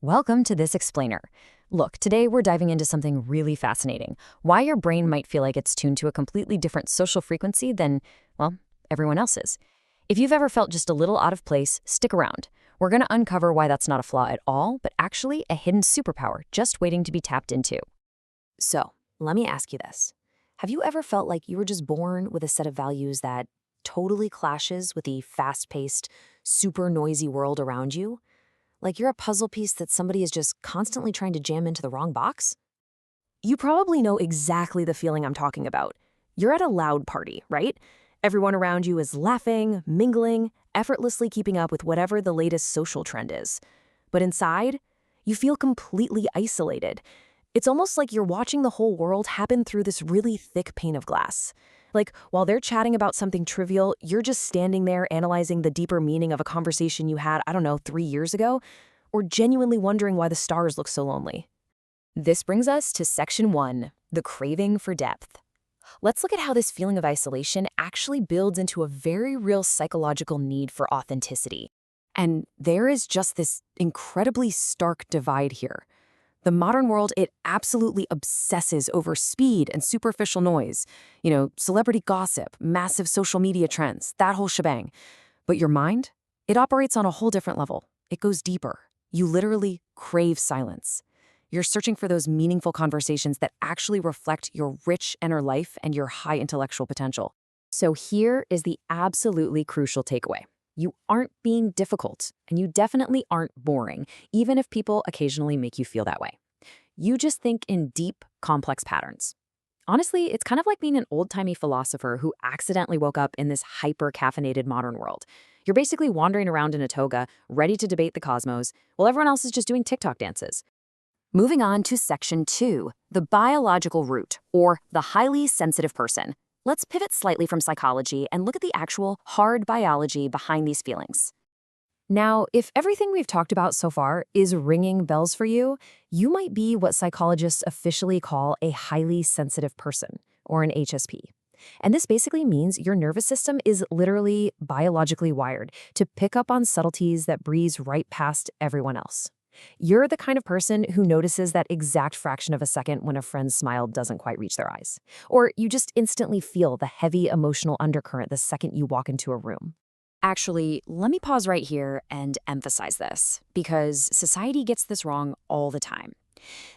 Welcome to This Explainer. Look, today we're diving into something really fascinating. Why your brain might feel like it's tuned to a completely different social frequency than, well, everyone else's. If you've ever felt just a little out of place, stick around. We're going to uncover why that's not a flaw at all, but actually a hidden superpower just waiting to be tapped into. So, let me ask you this. Have you ever felt like you were just born with a set of values that totally clashes with the fast-paced, super noisy world around you? Like you're a puzzle piece that somebody is just constantly trying to jam into the wrong box? You probably know exactly the feeling I'm talking about. You're at a loud party, right? Everyone around you is laughing, mingling, effortlessly keeping up with whatever the latest social trend is. But inside, you feel completely isolated. It's almost like you're watching the whole world happen through this really thick pane of glass. Like, while they're chatting about something trivial, you're just standing there analyzing the deeper meaning of a conversation you had, 3 years ago, or genuinely wondering why the stars look so lonely. This brings us to Section 1, the craving for depth. Let's look at how this feeling of isolation actually builds into a very real psychological need for authenticity. And there is just this incredibly stark divide here. The modern world, it absolutely obsesses over speed and superficial noise. Celebrity gossip, massive social media trends, that whole shebang. But your mind? It operates on a whole different level. It goes deeper. You literally crave silence. You're searching for those meaningful conversations that actually reflect your rich inner life and your high intellectual potential. So here is the absolutely crucial takeaway. You aren't being difficult, and you definitely aren't boring, even if people occasionally make you feel that way. You just think in deep, complex patterns. Honestly, it's kind of like being an old-timey philosopher who accidentally woke up in this hyper-caffeinated modern world. You're basically wandering around in a toga, ready to debate the cosmos, while everyone else is just doing TikTok dances. Moving on to Section 2, the biological root, or the highly sensitive person. Let's pivot slightly from psychology and look at the actual hard biology behind these feelings. Now, if everything we've talked about so far is ringing bells for you, you might be what psychologists officially call a highly sensitive person, or an HSP. And this basically means your nervous system is literally biologically wired to pick up on subtleties that breeze right past everyone else. You're the kind of person who notices that exact fraction of a second when a friend's smile doesn't quite reach their eyes. Or you just instantly feel the heavy emotional undercurrent the second you walk into a room. Actually, let me pause right here and emphasize this, because society gets this wrong all the time.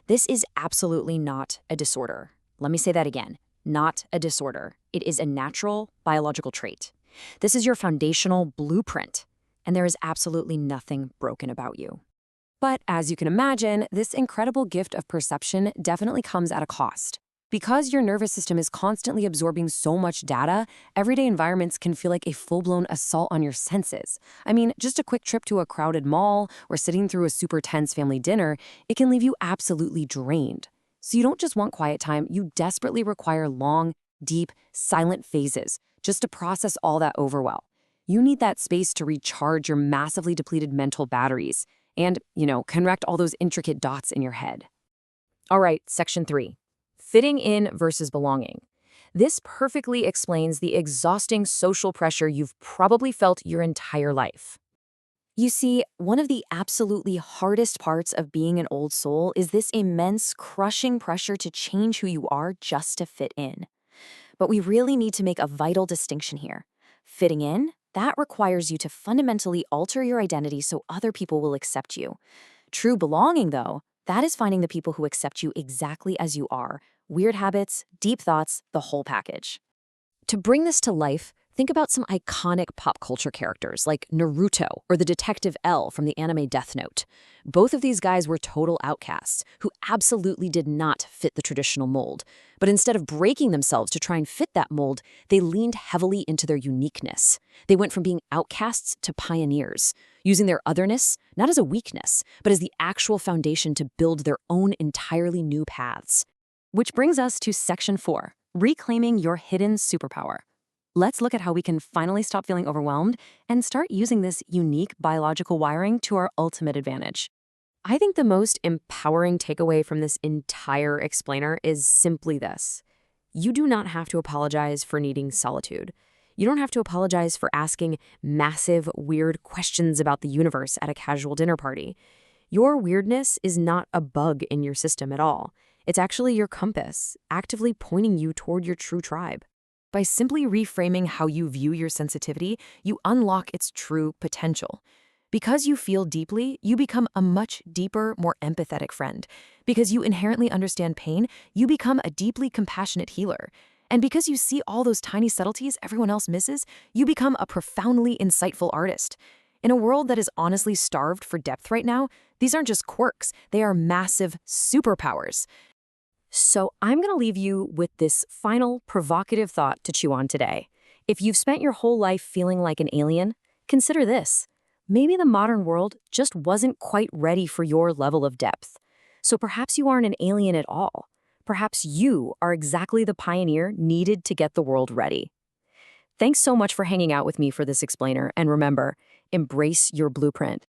This is absolutely not a disorder. Let me say that again. Not a disorder. It is a natural biological trait. This is your foundational blueprint, and there is absolutely nothing broken about you. But as you can imagine, this incredible gift of perception definitely comes at a cost. Because your nervous system is constantly absorbing so much data, everyday environments can feel like a full-blown assault on your senses. Just a quick trip to a crowded mall or sitting through a super tense family dinner, it can leave you absolutely drained. So you don't just want quiet time, you desperately require long, deep, silent phases just to process all that overwhelm. You need that space to recharge your massively depleted mental batteries and, connect all those intricate dots in your head. All right, Section 3. Fitting in versus belonging. This perfectly explains the exhausting social pressure you've probably felt your entire life. You see, one of the absolutely hardest parts of being an old soul is this immense, crushing pressure to change who you are just to fit in. But we really need to make a vital distinction here. Fitting in, that requires you to fundamentally alter your identity so other people will accept you. True belonging, though, that is finding the people who accept you exactly as you are. Weird habits, deep thoughts, the whole package. To bring this to life, think about some iconic pop culture characters like Naruto or the Detective L from the anime Death Note. Both of these guys were total outcasts who absolutely did not fit the traditional mold. But instead of breaking themselves to try and fit that mold, they leaned heavily into their uniqueness. They went from being outcasts to pioneers, using their otherness not as a weakness, but as the actual foundation to build their own entirely new paths. Which brings us to Section 4, reclaiming your hidden superpower. Let's look at how we can finally stop feeling overwhelmed and start using this unique biological wiring to our ultimate advantage. I think the most empowering takeaway from this entire explainer is simply this. You do not have to apologize for needing solitude. You don't have to apologize for asking massive, weird questions about the universe at a casual dinner party. Your weirdness is not a bug in your system at all. It's actually your compass, actively pointing you toward your true tribe. By simply reframing how you view your sensitivity, you unlock its true potential. Because you feel deeply, you become a much deeper, more empathetic friend. Because you inherently understand pain, you become a deeply compassionate healer. And because you see all those tiny subtleties everyone else misses, you become a profoundly insightful artist. In a world that is honestly starved for depth right now, these aren't just quirks, they are massive superpowers. So I'm going to leave you with this final provocative thought to chew on today. If you've spent your whole life feeling like an alien, consider this. Maybe the modern world just wasn't quite ready for your level of depth. So perhaps you aren't an alien at all. Perhaps you are exactly the pioneer needed to get the world ready. Thanks so much for hanging out with me for this explainer, and remember, embrace your blueprint.